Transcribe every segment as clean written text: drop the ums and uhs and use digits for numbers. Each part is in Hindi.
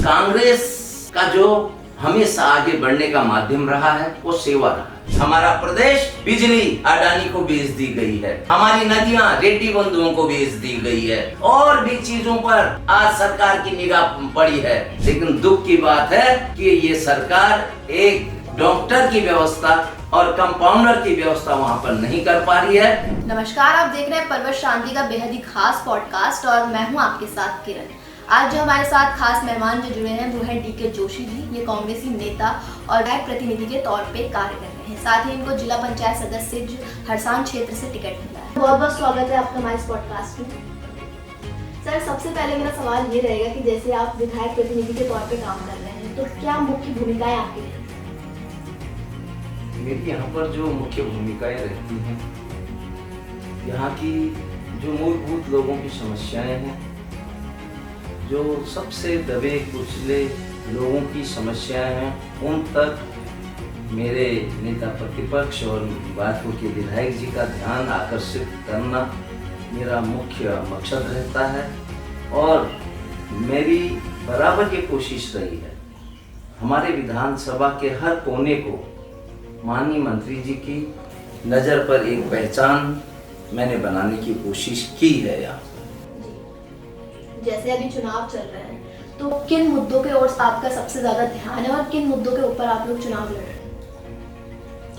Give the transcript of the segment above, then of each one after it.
कांग्रेस का जो हमेशा आगे बढ़ने का माध्यम रहा है वो सेवा रहा है। हमारा प्रदेश बिजली अडानी को बेच दी गई है, हमारी नदियां रेड्डी बंधुओं को बेच दी गई है, और भी चीजों पर आज सरकार की निगाह पड़ी है। लेकिन दुख की बात है कि ये सरकार एक डॉक्टर की व्यवस्था और कंपाउंडर की व्यवस्था वहाँ पर नहीं कर पा रही है। नमस्कार, आप देख रहे हैं परवर शांति का बेहद ही खास पॉडकास्ट और मैं हूँ आपके साथ किरण। आज जो हमारे साथ खास मेहमान जो जुड़े हैं वो हैं डीके जोशी जी। ये कांग्रेसी नेता और विधायक प्रतिनिधि के तौर पे कार्य कर रहे हैं। साथ ही इनको जिला पंचायत सदस्य हरसान क्षेत्र से टिकट मिला है। बहुत बहुत स्वागत है आपका हमारे इस पॉडकास्ट में। सर, सबसे पहले मेरा सवाल ये रहेगा कि जैसे आप विधायक प्रतिनिधि के तौर पे काम कर रहे हैं तो क्या मुख्य भूमिकाएं आपकी रहती हैं? मेरी यहाँ पर जो मुख्य भूमिकाएं रहती हैं, यहाँ की जो मूलभूत लोगों की समस्याएं हैं, जो सबसे दबे कुचले लोगों की समस्याएं हैं, उन तक मेरे नेता प्रतिपक्ष और भाजपा के विधायक जी का ध्यान आकर्षित करना मेरा मुख्य मकसद रहता है। और मेरी बराबर ये कोशिश रही है हमारे विधानसभा के हर कोने को माननीय मंत्री जी की नज़र पर एक पहचान मैंने बनाने की कोशिश की है। यहाँ जैसे अभी चुनाव चल रहे हैं तो किन मुद्दों के ओर आपका सबसे ज्यादा ध्यान है और किन मुद्दों के ऊपर आप लोग चुनाव लड़ रहे हैं?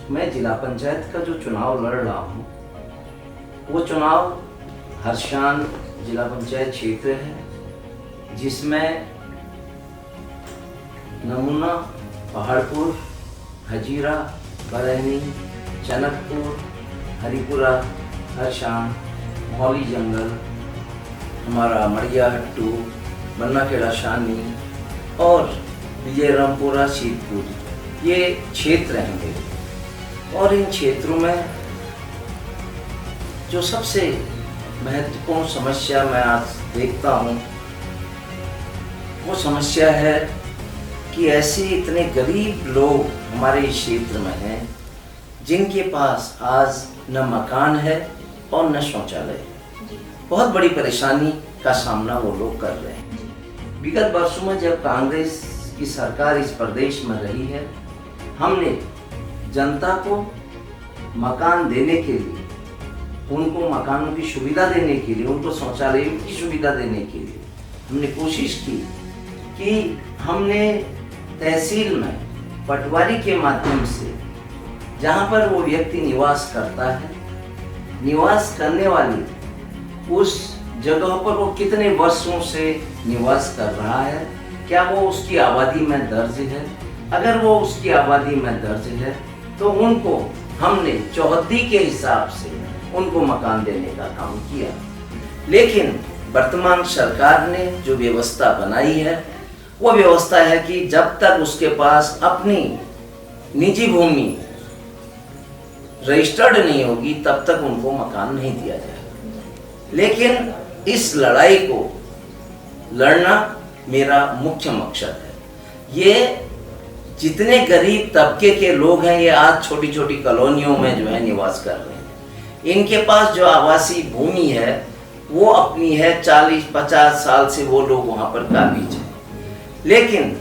मैं जिला पंचायत का जो चुनाव लड़ रहा हूँ वो चुनाव हरसान जिला पंचायत क्षेत्र है, जिसमें नमूना, पहाड़पुर, हजीरा, बरहनी, चनकपुर, हरिपुरा, हरसान, मौली जंगल, हमारा मड़िया हट्टू, बन्नाखेड़ा शानी और विजयरामपुरा सीतपुर, ये क्षेत्र हैं मेरे। और इन क्षेत्रों में जो सबसे महत्वपूर्ण समस्या मैं आज देखता हूँ वो समस्या है कि ऐसे इतने गरीब लोग हमारे इस क्षेत्र में हैं जिनके पास आज न मकान है और न शौचालय है। बहुत बड़ी परेशानी का सामना वो लोग कर रहे हैं। विगत वर्षों में जब कांग्रेस की सरकार इस प्रदेश में रही है, हमने जनता को मकान देने के लिए, उनको मकानों की सुविधा देने के लिए, उनको शौचालयों की सुविधा देने के लिए हमने कोशिश की कि हमने तहसील में पटवारी के माध्यम से जहाँ पर वो व्यक्ति निवास करता है, निवास करने वाली उस जगह पर वो कितने वर्षों से निवास कर रहा है, क्या वो उसकी आबादी में दर्ज है। अगर वो उसकी आबादी में दर्ज है तो उनको हमने चौहद्दी के हिसाब से उनको मकान देने का काम किया। लेकिन वर्तमान सरकार ने जो व्यवस्था बनाई है वो व्यवस्था है कि जब तक उसके पास अपनी निजी भूमि रजिस्टर्ड नहीं होगी तब तक उनको मकान नहीं दिया जाएगा। लेकिन इस लड़ाई को लड़ना मेरा मुख्य मकसद है। ये जितने गरीब तबके के लोग हैं, ये आज छोटी छोटी कॉलोनियों में जो है निवास कर रहे हैं। इनके पास जो आवासीय भूमि है वो अपनी है, 40-50 साल से वो लोग वहाँ पर काबिज हैं। लेकिन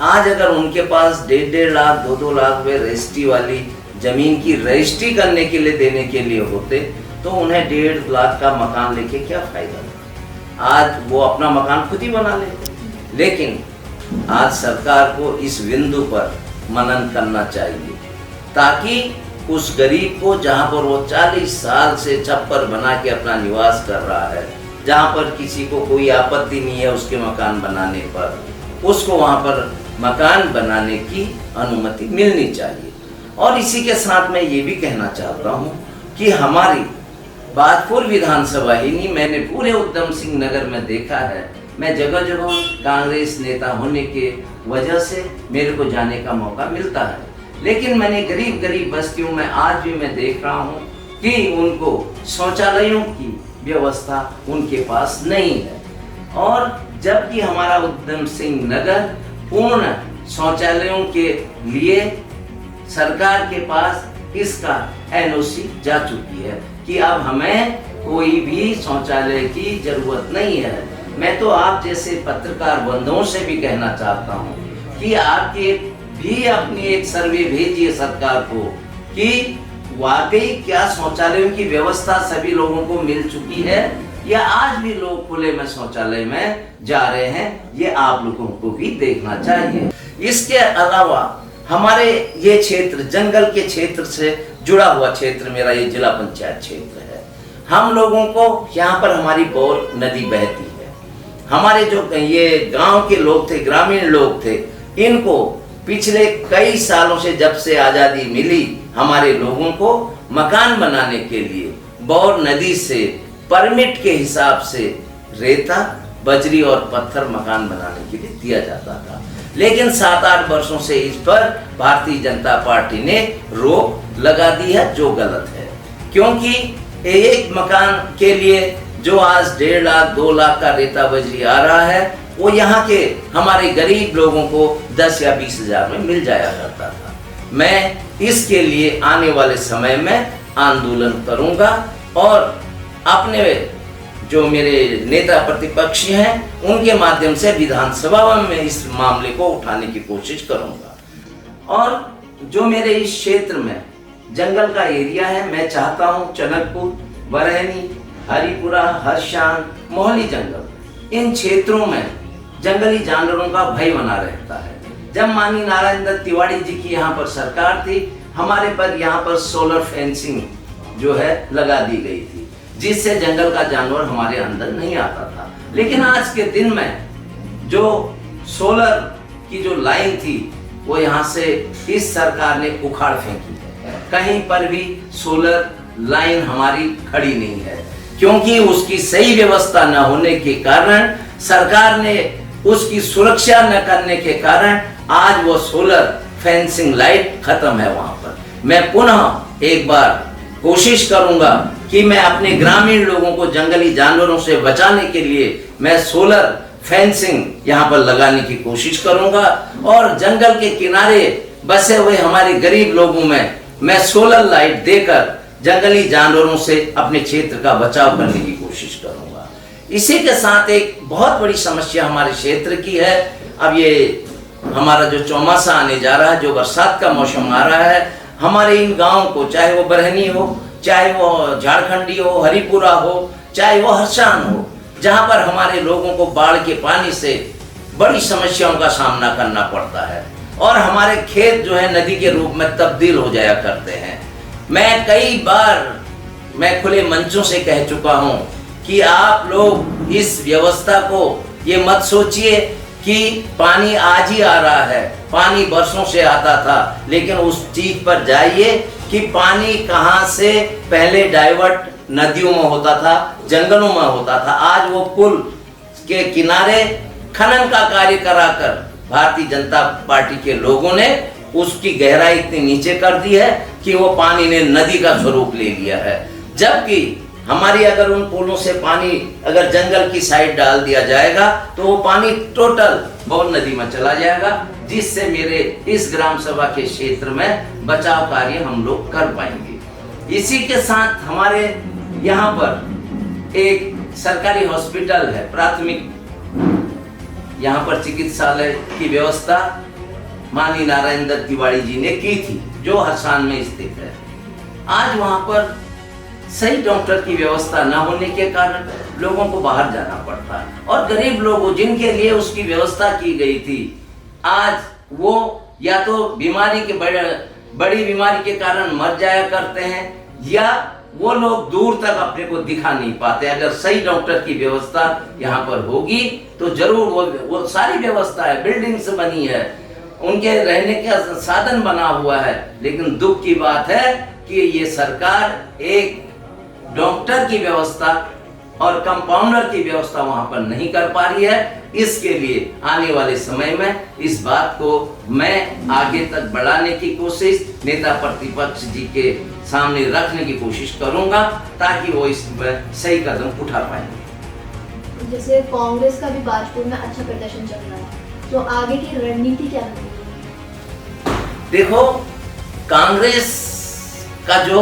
आज अगर उनके पास 1.5 लाख 2-2 लाख रुपए रजिस्ट्री वाली जमीन की रजिस्ट्री करने के लिए देने के लिए होते तो उन्हें 1.5 लाख का मकान लेके क्या फायदा। आज वो अपना मकान खुद ही बना लेते। लेकिन आज सरकार को इस बिंदु पर मनन करना चाहिए ताकि उस गरीब को, जहाँ पर वो 40 साल से छप्पर बना के अपना निवास कर रहा है, जहाँ पर किसी को कोई आपत्ति नहीं है उसके मकान बनाने पर, उसको वहाँ पर मकान बनाने की अनुमति मिलनी चाहिए। और इसी के साथ मैं ये भी कहना चाहता हूँ कि हमारी बादपुर विधानसभा ही नहीं, मैंने पूरे उधम सिंह नगर में देखा है, मैं जगह जगह कांग्रेस नेता होने के वजह से मेरे को जाने का मौका मिलता है। लेकिन मैंने गरीब बस्तियों में आज भी मैं देख रहा हूँ कि उनको शौचालयों की व्यवस्था उनके पास नहीं है। और जबकि हमारा उधम सिंह नगर पूर्ण शौचालयों के लिए सरकार के पास इसका NOC जा चुकी है कि अब हमें कोई भी शौचालय की जरूरत नहीं है। मैं तो आप जैसे पत्रकार बंधुओं से भी कहना चाहता हूँ कि आपके भी अपनी एक सर्वे भेजिए सरकार को कि वाकई क्या शौचालयों की व्यवस्था सभी लोगों को मिल चुकी है या आज भी लोग खुले में शौचालय में जा रहे हैं, ये आप लोगों को भी देखना चाहिए। इसके अलावा हमारे ये क्षेत्र जंगल के क्षेत्र से जुड़ा हुआ क्षेत्र, मेरा ये जिला पंचायत क्षेत्र है। हम लोगों को यहाँ पर हमारी बौर नदी बहती है। हमारे जो ये गांव के लोग थे, ग्रामीण लोग थे, इनको पिछले कई सालों से जब से आज़ादी मिली हमारे लोगों को मकान बनाने के लिए बौर नदी से परमिट के हिसाब से रेता, बजरी और पत्थर मकान बनाने के लिए दिया जाता था। लेकिन 7-8 वर्षों से इस पर भारतीय जनता पार्टी ने रोक लगा दी है, जो गलत है। क्योंकि एक मकान के लिए जो आज 1.5 लाख 2 लाख का रेता बजरी आ रहा है, वो यहाँ के हमारे गरीब लोगों को 10 या 20 हजार में मिल जाया करता था। मैं इसके लिए आने वाले समय में आंदोलन करूंगा और अपने जो मेरे नेता प्रतिपक्षी हैं उनके माध्यम से विधानसभा में इस मामले को उठाने की कोशिश करूंगा। और जो मेरे इस क्षेत्र में जंगल का एरिया है, मैं चाहता हूं चनकपुर, बरहनी, हरिपुरा, हरशान, मोहली जंगल, इन क्षेत्रों में जंगली जानवरों का भय बना रहता है। जब माननीय नारायण दत्त तिवारी जी की यहाँ पर सरकार थी, हमारे पर यहाँ पर सोलर फेंसिंग जो है लगा दी गई थी, जिससे जंगल का जानवर हमारे अंदर नहीं आता था। लेकिन आज के दिन में जो सोलर की जो लाइन थी वो यहाँ से इस सरकार ने उखाड़ फेंकी है। कहीं पर भी सोलर लाइन हमारी खड़ी नहीं है, क्योंकि उसकी सही व्यवस्था न होने के कारण, सरकार ने उसकी सुरक्षा न करने के कारण आज वो सोलर फेंसिंग लाइट खत्म है वहां पर। मैं पुनः एक बार कोशिश करूंगा कि मैं अपने ग्रामीण लोगों को जंगली जानवरों से बचाने के लिए मैं सोलर फेंसिंग यहाँ पर लगाने की कोशिश करूंगा और जंगल के किनारे बसे हुए हमारे गरीब लोगों में मैं सोलर लाइट देकर जंगली जानवरों से अपने क्षेत्र का बचाव करने की कोशिश करूंगा। इसी के साथ एक बहुत बड़ी समस्या हमारे क्षेत्र की है। अब ये हमारा जो चौमासा आने जा रहा है, जो बरसात का मौसम आ रहा है, हमारे इन गाँव को, चाहे वो बरहनी हो, चाहे वो झारखंडी हो, हरिपुरा हो, चाहे वो हरसान हो, जहाँ पर हमारे लोगों को बाढ़ के पानी से बड़ी समस्याओं का सामना करना पड़ता है और हमारे खेत जो है नदी के रूप में तब्दील हो जाया करते हैं। मैं कई बार मैं खुले मंचों से कह चुका हूँ कि आप लोग इस व्यवस्था को ये मत सोचिए कि पानी आज ही आ रहा है, पानी बरसों से आता था, लेकिन उस चीज पर जाइए कि पानी कहाँ से पहले डाइवर्ट नदियों में होता था, जंगलों में होता था। आज वो पुल के किनारे खनन का कार्य कराकर भारतीय जनता पार्टी के लोगों ने उसकी गहराई इतनी नीचे कर दी है कि वो पानी ने नदी का स्वरूप ले लिया है। जबकि हमारी अगर उन पुलों से पानी अगर जंगल की साइड डाल दिया जाएगा तो वो पानी टोटल बौर नदी में चला जाएगा, जिससे मेरे इस ग्राम सभा के क्षेत्र में बचाव कार्य हम लोग कर पाएंगे। इसी के साथ हमारे यहाँ पर एक सरकारी हॉस्पिटल है, प्राथमिक यहाँ पर चिकित्सालय की व्यवस्था माननीय नारायण दत्त तिवारी जी ने की थी, जो हरसान में स्थित है। आज वहाँ पर सही डॉक्टर की व्यवस्था न होने के कारण लोगों को बाहर जाना पड़ता है और गरीब लोगों जिनके लिए उसकी व्यवस्था की गई थी, आज वो या तो बीमारी के बड़ी बीमारी के कारण मर जाया करते हैं या वो लोग दूर तक अपने को दिखा नहीं पाते। अगर सही डॉक्टर की व्यवस्था यहाँ पर होगी तो जरूर वो सारी व्यवस्था है, बिल्डिंग्स बनी है, उनके रहने का साधन बना हुआ है, लेकिन दुख की बात है कि ये सरकार एक डॉक्टर की व्यवस्था और कंपाउंडर की व्यवस्था वहां पर नहीं कर पा रही है। इसके लिए आने वाले समय में इस बात को मैं आगे तक बढ़ाने की कोशिश नेता प्रतिपक्ष जी के सामने रखने की कोशिश करूंगा ताकि वो इस पर सही कदम उठा पाएंगे। जैसे कांग्रेस का भी बाजपुर में अच्छा प्रदर्शन चल रहा है, तो आगे की रणनीति क्या होगी? देखो, कांग्रेस का जो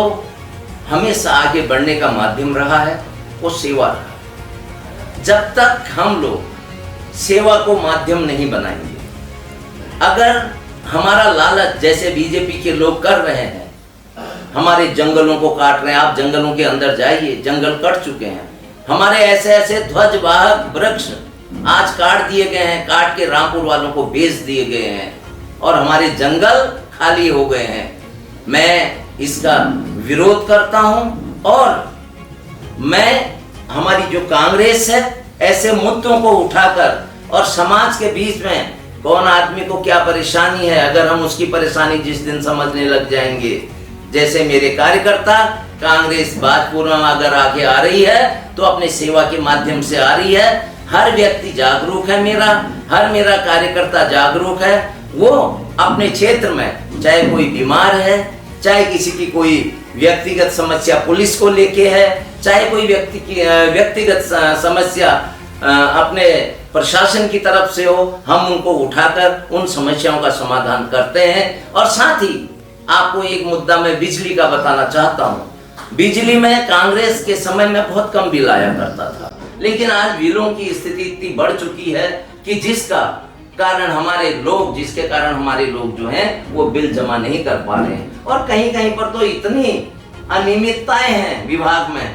हमेशा आगे बढ़ने का माध्यम रहा है वो सेवा रहा। जब तक हम लोग सेवा को माध्यम नहीं बनाएंगे, अगर हमारा लालच जैसे बीजेपी के लोग कर रहे हैं, हमारे जंगलों को काट रहे हैं, आप जंगलों के अंदर जाइए, जंगल कट चुके हैं, हमारे ऐसे ऐसे ध्वजवाहक वृक्ष आज काट दिए गए हैं, काट के रामपुर वालों को बेच दिए गए हैं और हमारे जंगल खाली हो गए हैं। मैं इसका विरोध करता हूं और मैं हमारी जो कांग्रेस है ऐसे मुद्दों को उठाकर, और समाज के बीच में कौन आदमी को क्या परेशानी है, अगर हम उसकी परेशानी जिस दिन समझने लग जाएंगे, जैसे मेरे कार्यकर्ता कांग्रेस बाजपुर में अगर आगे आ रही है तो अपने सेवा के माध्यम से आ रही है, हर व्यक्ति जागरूक है, हर मेरा कार्यकर्ता जागरूक है, वो अपने क्षेत्र में चाहे कोई बीमार है, चाहे किसी की कोई व्यक्तिगत समस्या पुलिस को लेके है, चाहे कोई व्यक्तिगत समस्या अपने प्रशासन की तरफ से हो, हम उनको उठाकर उन समस्याओं का समाधान करते हैं। और साथ ही आपको एक मुद्दा मैं बिजली का बताना चाहता हूं। बिजली में कांग्रेस के समय में बहुत कम बिल आया करता था, लेकिन आज बिलों की स्थिति इतनी बढ़ चुकी है कि जिसके कारण हमारे लोग जो हैं वो बिल जमा नहीं कर पा रहे हैं। और कहीं कहीं पर तो इतनी अनियमितताएं हैं विभाग में,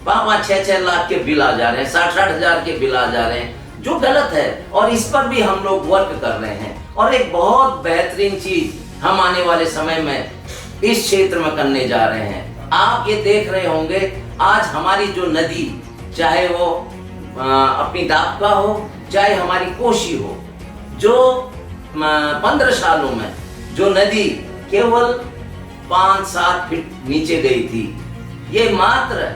5-6 लाख के बिल आ जा रहे हैं, 60 हजार के बिल आ जा रहे हैं, जो गलत है। और इस पर भी हम लोग वर्क कर रहे हैं। और एक बहुत बेहतरीन चीज हम आने वाले समय में इस क्षेत्र में करने जा रहे हैं। आप ये देख रहे होंगे, आज हमारी जो नदी, चाहे वो अपनी दाबका हो, चाहे हमारी कोशी हो, जो 15 सालों में जो नदी केवल 5-7 फीट नीचे गई थी, ये मात्र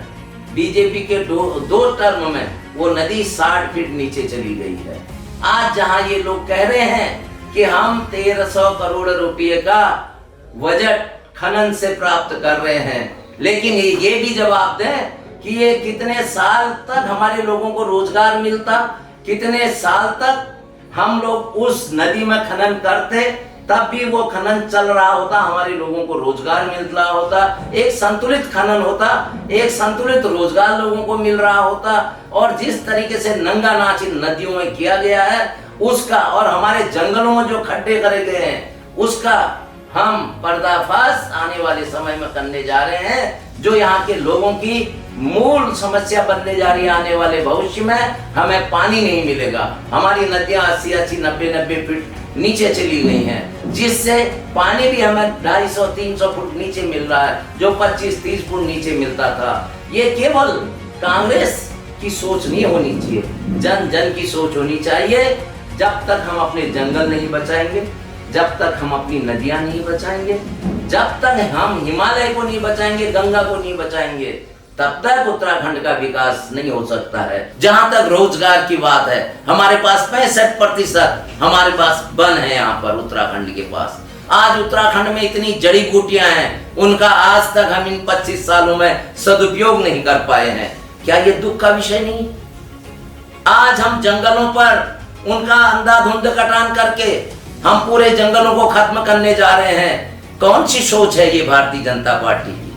बीजेपी के दो टर्म में वो नदी 60 फीट नीचे चली गई है। आज जहां ये लोग कह रहे हैं कि हम 1300 करोड़ रुपए का बजट खनन से प्राप्त कर रहे हैं, लेकिन ये भी जवाब दें कि ये कितने साल तक हमारे लोगों को रोजगार मिलता, कितने साल तक हम लोग उस नदी में खनन करते, तब भी वो खनन चल रहा होता, हमारे लोगों को रोजगार मिल रहा होता, एक संतुलित खनन होता, एक संतुलित रोजगार लोगों को मिल रहा होता। और जिस तरीके से नंगा नाच इन नदियों में किया गया है उसका, और हमारे जंगलों में जो खड्डे करे गए हैं उसका हम पर्दाफाश आने वाले समय में करने जा रहे हैं, जो यहाँ के लोगों की मूल समस्या बनने जा रही है। आने वाले भविष्य में हमें पानी नहीं मिलेगा, हमारी नदियां 80-80, 90-90 फीट नीचे चली गई हैं, जिससे पानी भी हमें 250-300 फुट नीचे मिल रहा है, जो 25-30 फुट नीचे मिलता था। ये केवल कांग्रेस की सोच नहीं होनी चाहिए, जन जन की सोच होनी चाहिए। जब तक हम अपने जंगल नहीं बचाएंगे, जब तक हम अपनी नदियां नहीं बचाएंगे, जब तक हम हिमालय को नहीं बचाएंगे, गंगा को नहीं बचाएंगे, तब तक उत्तराखंड का विकास नहीं हो सकता है। जहां तक रोजगार की बात है, हमारे पास 65% हमारे पास वन है यहाँ पर उत्तराखंड के पास। आज उत्तराखंड में इतनी जड़ी बूटियां हैं, उनका आज तक हम इन 25 सालों में सदुपयोग नहीं कर पाए हैं। क्या ये दुख का विषय नहीं? आज हम जंगलों पर उनका अंधाधुंध कटान करके हम पूरे जंगलों को खत्म करने जा रहे हैं। कौन सी सोच है ये भारतीय जनता पार्टी की?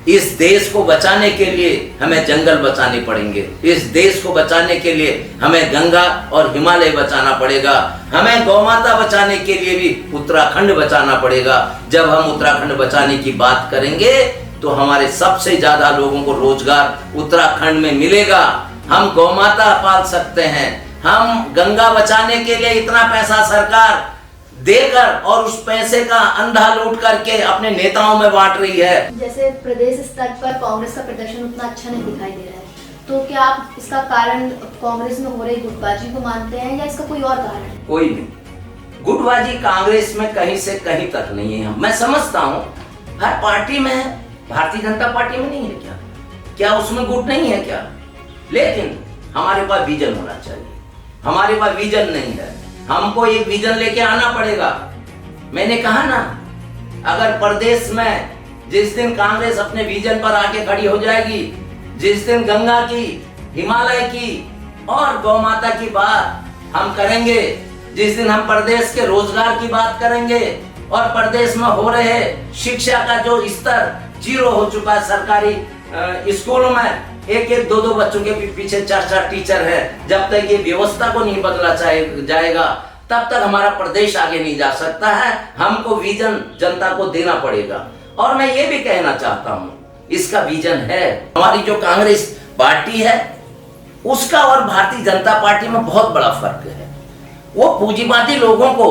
इस देश को बचाने के लिए हमें जंगल बचाने पड़ेंगे, इस देश को बचाने के लिए हमें गंगा और हिमालय बचाना पड़ेगा, हमें गौमाता बचाने के लिए भी उत्तराखंड बचाना पड़ेगा। जब हम उत्तराखंड बचाने की बात करेंगे तो हमारे सबसे ज्यादा लोगों को रोजगार उत्तराखंड में मिलेगा। हम गौमाता पाल सकते हैं, हम गंगा बचाने के लिए इतना पैसा सरकार देकर और उस पैसे का अंधा लूट करके अपने नेताओं में बांट रही है। जैसे प्रदेश स्तर पर कांग्रेस का प्रदर्शन उतना अच्छा नहीं दिखाई दे रहा है, तो क्या आप इसका कारण कांग्रेस में हो रही गुटबाजी को मानते हैं या इसका कोई और कारण है? कोई नहीं, गुटबाजी कांग्रेस में कहीं से कहीं तक नहीं है। मैं समझता हूँ हर पार्टी में है, भारतीय जनता पार्टी में नहीं है क्या? क्या उसमें गुट नहीं है क्या? लेकिन हमारे पास विजन होना चाहिए, हमारे पास विजन नहीं है, हमको एक विजन लेके आना पड़ेगा। मैंने कहा ना, अगर प्रदेश में जिस दिन कांग्रेस अपने विजन पर आके खड़ी हो जाएगी, जिस दिन गंगा की, हिमालय की और गौमाता की बात हम करेंगे, जिस दिन हम प्रदेश के रोजगार की बात करेंगे और प्रदेश में हो रहे शिक्षा का जो स्तर 0 हो चुका है सरकारी स्कूलों में, एक एक दो दो बच्चों के पीछे चार चार टीचर हैं, जब तक ये व्यवस्था को नहीं बदला जाएगा तब तक हमारा प्रदेश आगे नहीं जा सकता है। हमको विजन जनता को देना पड़ेगा। और मैं ये भी कहना चाहता हूँ, इसका विजन है। हमारी जो कांग्रेस पार्टी है उसका और भारतीय जनता पार्टी में बहुत बड़ा फर्क है। वो पूंजीवादी लोगों को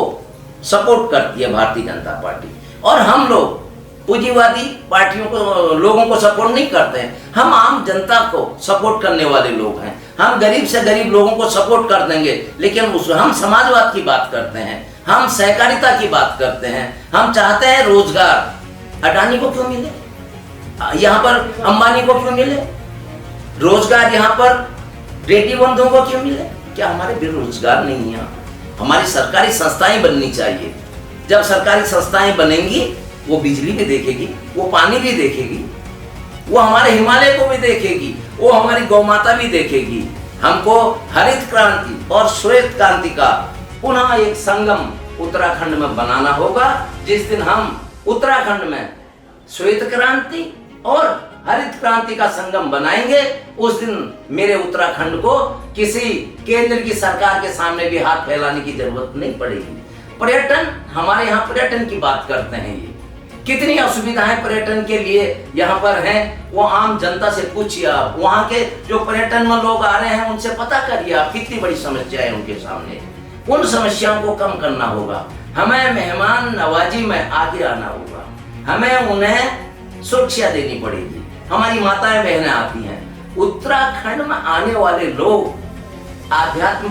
सपोर्ट करती है भारतीय जनता पार्टी, और हम लोग पूंजीवादी पार्टियों को लोगों को सपोर्ट नहीं करते हैं। हम आम जनता को सपोर्ट करने वाले लोग हैं। हम गरीब से गरीब लोगों को सपोर्ट कर देंगे, लेकिन हम समाजवाद की बात करते हैं, हम सहकारिता की बात करते हैं। हम चाहते हैं रोजगार अडानी को क्यों मिले, यहाँ पर अंबानी को क्यों मिले, रोजगार यहाँ पर रेड्डी बंधुओं को क्यों मिले? क्या हमारे बेरोजगार नहीं है? हमारी सरकारी संस्थाएं बननी चाहिए। जब सरकारी संस्थाएं बनेंगी, वो बिजली भी देखेगी, वो पानी भी देखेगी, वो हमारे हिमालय को भी देखेगी, वो हमारी गौ माता भी देखेगी। हमको हरित क्रांति और श्वेत क्रांति का पुनः एक संगम उत्तराखंड में बनाना होगा। जिस दिन हम उत्तराखंड में श्वेत क्रांति और हरित क्रांति का संगम बनाएंगे, उस दिन मेरे उत्तराखंड को किसी केंद्र की सरकार के सामने भी हाथ फैलाने की जरूरत नहीं पड़ेगी। पर्यटन, हमारे यहाँ पर्यटन की बात करते हैं, ये कितनी असुविधाएं पर्यटन के लिए यहाँ पर हैं, वो आम जनता से पूछिए आप। वहाँ के जो पर्यटन में लोग आ रहे हैं उनसे पता करिए आप, कितनी बड़ी समस्या है उनके सामने। उन समस्याओं को कम करना होगा। हमें मेहमान नवाजी में आगे आना होगा। हमें उन्हें सुरक्षा देनी पड़ेगी। हमारी माताएं बहनें आती हैं, उत्तराखंड में आने वाले लोग आध्यात्म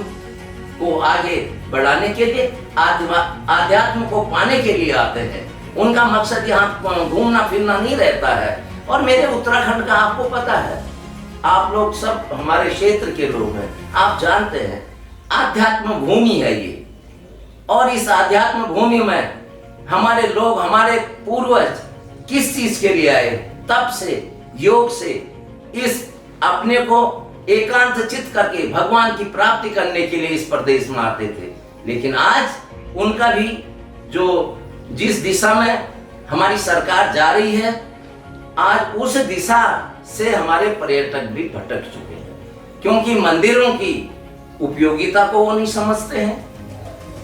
को आगे बढ़ाने के लिए, आध्यात्म को पाने के लिए आते हैं। उनका मकसद यहाँ घूमना फिरना नहीं रहता है। और मेरे उत्तराखंड का आपको पता है, आप लोग सब हमारे क्षेत्र के लोग हैं, आप जानते हैं आध्यात्म भूमि है ये। और इस आध्यात्म भूमि में हमारे लोग, हमारे पूर्वज किस चीज के लिए आए? तप से, योग से, इस अपने को एकांत चित्त करके भगवान की प्राप्ति करने के लिए इस प्रदेश में आते थे। लेकिन आज उनका भी जो जिस दिशा में हमारी सरकार जा रही है, आज उस दिशा से हमारे पर्यटक भी भटक चुके हैं, क्योंकि मंदिरों की उपयोगिता को वो नहीं समझते हैं।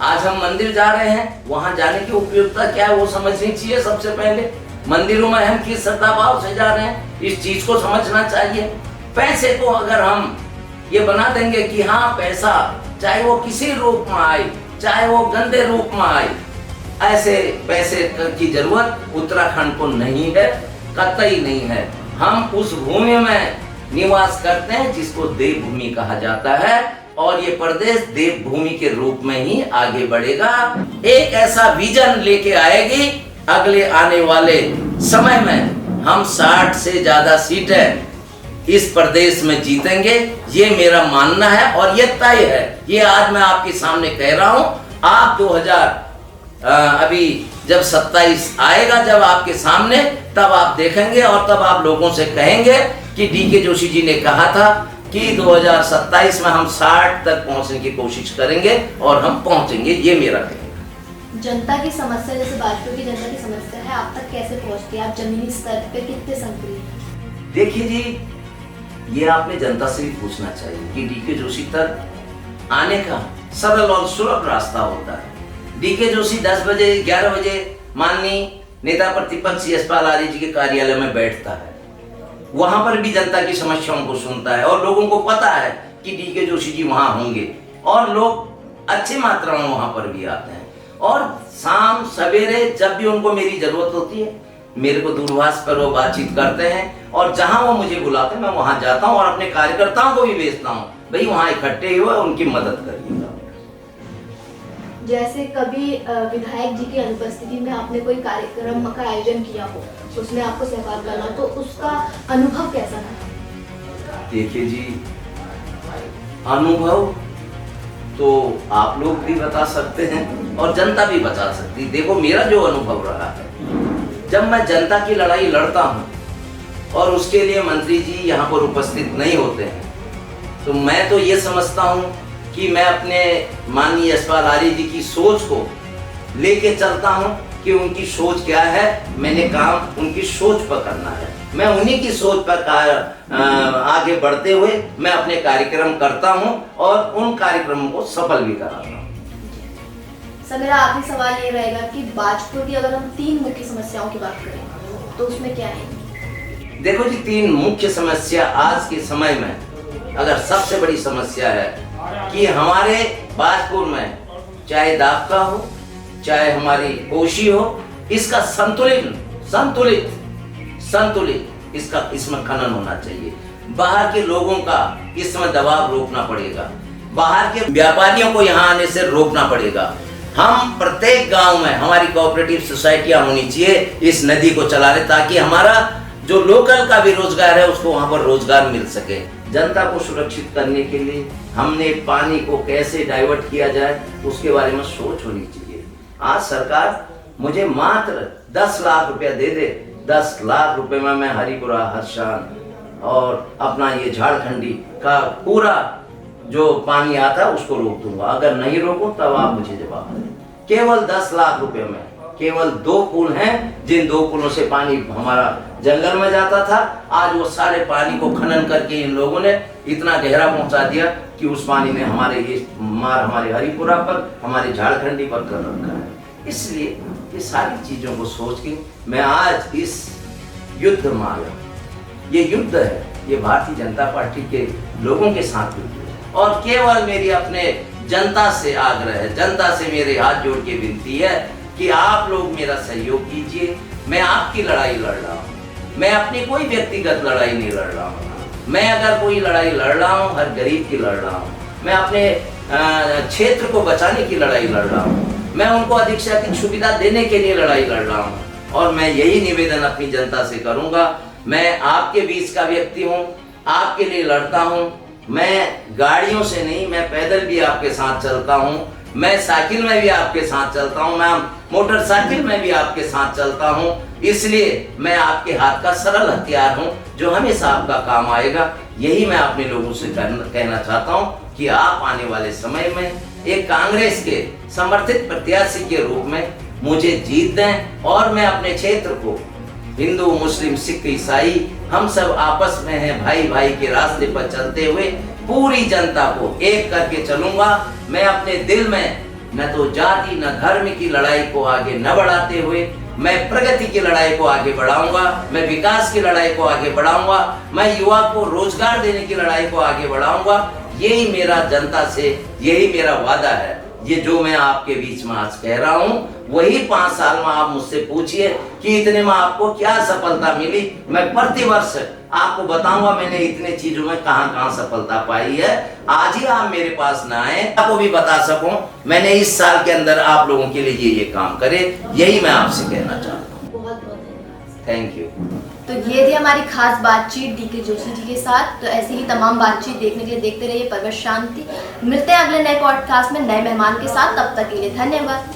आज हम मंदिर जा रहे हैं, वहां जाने की उपयोगिता क्या है वो समझनी चाहिए। सबसे पहले मंदिरों में हम किस श्रद्धा भाव से जा रहे हैं, इस चीज को समझना चाहिए। पैसे को अगर हम ये बना देंगे कि हाँ पैसा चाहे वो किसी रूप में आए, चाहे वो गंदे रूप में आए, ऐसे पैसे की जरूरत उत्तराखंड को नहीं है, कतई नहीं है। हम उस भूमि में निवास करते हैं जिसको देवभूमि कहा जाता है, और ये प्रदेश देवभूमि के रूप में ही आगे बढ़ेगा। एक ऐसा विजन लेके आएगी, अगले आने वाले समय में हम 60 से ज्यादा सीटें इस प्रदेश में जीतेंगे, ये मेरा मानना है और ये तय है। ये आज मैं आपके सामने कह रहा हूं। आप 2000 अभी जब 27 आएगा, जब आपके सामने, तब आप देखेंगे और तब आप लोगों से कहेंगे कि डीके जोशी जी ने कहा था कि 2027 में हम 60 तक पहुंचने की कोशिश करेंगे और हम पहुंचेंगे। ये मेरा कहना है। जनता की समस्या, जैसे भाजपा की जनता की समस्या है, आप तक कैसे पहुंचती है? आप जमीनी स्तर पे कितने सक्रिय हैं? देखिए जी, ये आपने जनता से भी पूछना चाहिए कि डीके जोशी तक आने का सरल और सुलभ रास्ता होता है। डीके जोशी 10 बजे 11 बजे माननीय नेता प्रतिपक्ष यशपाल आर्य जी के कार्यालय में बैठता है, वहां पर भी जनता की समस्याओं को सुनता है और लोगों को पता है कि डीके जोशी जी वहां होंगे और लोग अच्छी मात्रा में वहां पर भी आते हैं। और शाम सवेरे जब भी उनको मेरी जरूरत होती है, मेरे को दूरभाष पर वो बातचीत करते हैं और जहां वो मुझे बुलाते हैं मैं वहां जाता हूं और अपने कार्यकर्ताओं को भी भेजता हूं, भाई वहां इकट्ठे हुए उनकी मदद करिएगा। जैसे कभी विधायक जी की अनुपस्थिति में आपने कोई कार्यक्रम का आयोजन किया हो, उसमें आपको सहभाग करना, तो उसका अनुभव कैसा था? देखिए जी, अनुभव तो आप लोग भी बता सकते हैं और जनता भी बता सकती है। देखो मेरा जो अनुभव रहा है, जब मैं जनता की लड़ाई लड़ता हूं और उसके लिए मंत्री जी यहाँ पर उपस्थित नहीं होते हैं, तो मैं तो ये समझता हूं कि मैं अपने माननीय यशपाल आर्य जी की सोच को लेके चलता हूं कि उनकी सोच क्या है। मैंने काम उनकी सोच पर करना है। मैं उन्हीं की सोच पर आगे बढ़ते हुए मैं अपने कार्यक्रम करता हूं और उन कार्यक्रमों को सफल भी कराता हूं। सर, मेरा आखिरी सवाल ये रहेगा कि बाजपुर की अगर हम 3 मुख्य समस्याओं की बात करें तो उसमें क्या है? देखो जी, 3 मुख्य समस्या आज के समय में, अगर सबसे बड़ी समस्या है कि हमारे बाजपुर में चाहे दाबका हो चाहे हमारी कोशी हो, इसका संतुलित इसमें खनन होना चाहिए। बाहर के लोगों का इसमें दबाव रोकना पड़ेगा, बाहर के व्यापारियों को यहाँ आने से रोकना पड़ेगा। हम प्रत्येक गांव में हमारी कोऑपरेटिव सोसाइटियां होनी चाहिए इस नदी को चला रहे, ताकि हमारा जो लोकल का भी रोजगार है उसको वहां पर रोजगार मिल सके। जनता को सुरक्षित करने के लिए हमने पानी को कैसे डाइवर्ट किया जाए उसके बारे में सोच होनी चाहिए। आज सरकार मुझे मात्र 10 लाख रुपया दे दे, 10 लाख रुपए में मैं हरिपुरा, हरसान और अपना ये झारखंडी का पूरा जो पानी आता है उसको रोक दूंगा। अगर नहीं रोको तब आप मुझे जवाब दें। केवल 10 लाख रुपए में केवल 2 पुल हैं, जिन 2 पुलों से पानी हमारा जंगल में जाता था। आज वो सारे पानी को खनन करके इन लोगों ने इतना गहरा पहुंचा दिया कि उस पानी ने हमारे हरिपुरा पर, हमारे झारखंडी पर कर रखा है। इसलिए ये सारी चीजों को सोच के मैं आज इस युद्ध में आया। ये युद्ध है, ये भारतीय जनता पार्टी के लोगों के साथ युद्ध है और केवल मेरी अपने जनता से आग्रह है, जनता से मेरे हाथ जोड़ के विनती है कि आप लोग मेरा सहयोग कीजिए। मैं आपकी लड़ाई लड़ रहा हूँ, मैं अपनी कोई व्यक्तिगत लड़ाई नहीं लड़ रहा हूँ। मैं अगर कोई लड़ाई लड़ रहा हूँ हर गरीब की लड़ रहा हूँ, मैं अपने क्षेत्र को बचाने की लड़ाई लड़ रहा हूँ, मैं उनको अधिक से अधिक सुविधा देने के लिए लड़ाई लड़ रहा हूँ। और मैं यही निवेदन अपनी जनता से करूँगा। मैं आपके बीच का व्यक्ति हूँ, आपके लिए लड़ता हूँ। मैं गाड़ियों से नहीं, मैं पैदल भी आपके साथ चलता हूँ, मैं साइकिल में भी आपके साथ चलता हूँ, मैं मोटरसाइकिल में भी आपके साथ चलता हूँ। इसलिए मैं आपके हाथ का सरल हथियार हूँ जो हमेशा आपका काम आएगा। यही मैं अपने लोगों से कहना चाहता हूँ कि आप आने वाले समय में एक कांग्रेस के समर्थित प्रत्याशी के रूप में मुझे जीत दें और मैं अपने क्षेत्र को हिंदू, मुस्लिम, सिख, ईसाई हम सब आपस में हैं, भाई भाई के रास्ते पर चलते हुए पूरी जनता को एक करके चलूंगा। मैं अपने दिल में न तो जाति न धर्म की लड़ाई को आगे न बढ़ाते हुए मैं प्रगति की लड़ाई को आगे बढ़ाऊंगा, मैं विकास की लड़ाई को आगे बढ़ाऊंगा, मैं युवा को रोजगार देने की लड़ाई को आगे बढ़ाऊंगा। यही मेरा जनता से, यही मेरा वादा है। ये जो मैं आपके बीच में आज कह रहा हूँ वही 5 साल में आप मुझसे पूछिए कि इतने में आपको क्या सफलता मिली। मैं प्रतिवर्ष आपको बताऊंगा मैंने इतने चीजों में कहां सफलता पाई है। आज ही आप मेरे पास ना आए, आपको भी बता सकूं मैंने इस साल के अंदर आप लोगों के लिए ये काम करे। यही मैं आपसे कहना चाहता हूँ। बहुत बहुत धन्यवाद। Thank you. तो ये थी हमारी खास बातचीत डीके जोशी जी के साथ। तो ऐसी ही तमाम बातचीत देखने के लिए देखते रहिए परवश शांति। मिलते हैं अगले नए पॉडकास्ट में नए मेहमान के साथ, तब तक के लिए धन्यवाद।